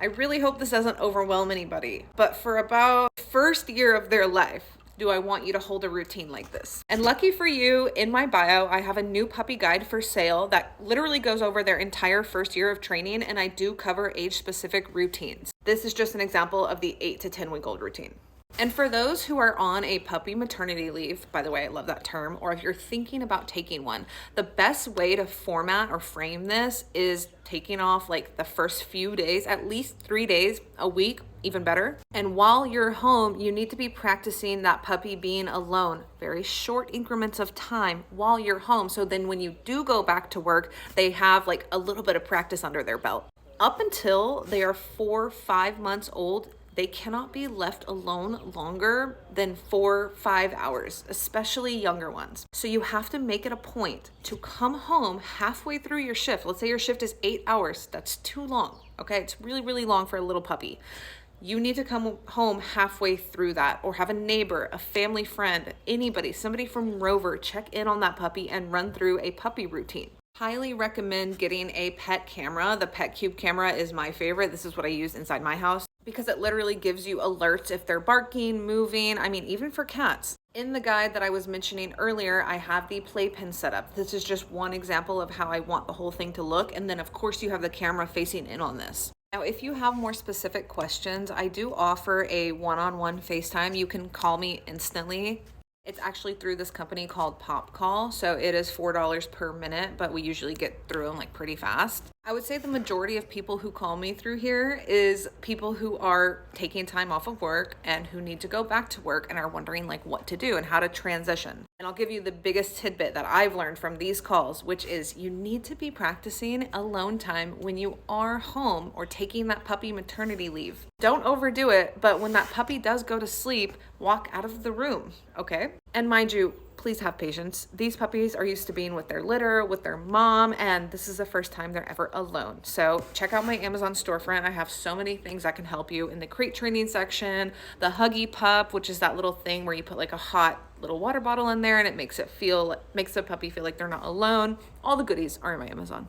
I really hope this doesn't overwhelm anybody, but for about the first year of their life, do I want you to hold a routine like this? And lucky for you, in my bio, I have a new puppy guide for sale that literally goes over their entire first year of training, and I do cover age-specific routines. This is just an example of the 8 to 10-week-old routine. And for those who are on a puppy maternity leave, by the way, I love that term, or if you're thinking about taking one, the best way to format or frame this is taking off like the first few days, at least 3 days a week, even better. And while you're home, you need to be practicing that puppy being alone, very short increments of time while you're home. So then when you do go back to work, they have like a little bit of practice under their belt. Up until they are 4-5 months old, they cannot be left alone longer than 4-5 hours, especially younger ones. So you have to make it a point to come home halfway through your shift. Let's say your shift is 8 hours. That's too long, okay? It's really, really long for a little puppy. You need to come home halfway through that, or have a neighbor, a family friend, anybody, somebody from Rover check in on that puppy and run through a puppy routine. Highly recommend getting a pet camera. The PetCube camera is my favorite. This is what I use inside my house because it literally gives you alerts if they're barking, moving. I mean, even for cats. In the guide that I was mentioning earlier, I have the playpen set up. This is just one example of how I want the whole thing to look. And then of course you have the camera facing in on this. Now, if you have more specific questions, I do offer a one-on-one FaceTime. You can call me instantly. It's actually through this company called PopCall, so it is $4 per minute, but we usually get through them like pretty fast. I would say the majority of people who call me through here is people who are taking time off of work and who need to go back to work and are wondering like what to do and how to transition. And I'll give you the biggest tidbit that I've learned from these calls, which is you need to be practicing alone time when you are home or taking that puppy maternity leave. Don't overdo it, but when that puppy does go to sleep, walk out of the room, okay? And mind you, please have patience. These puppies are used to being with their litter, with their mom, and this is the first time they're ever alone. So check out my Amazon storefront. I have so many things that can help you in the crate training section, the Huggy Pup, which is that little thing where you put like a hot little water bottle in there and it makes the puppy feel like they're not alone. All the goodies are in my Amazon.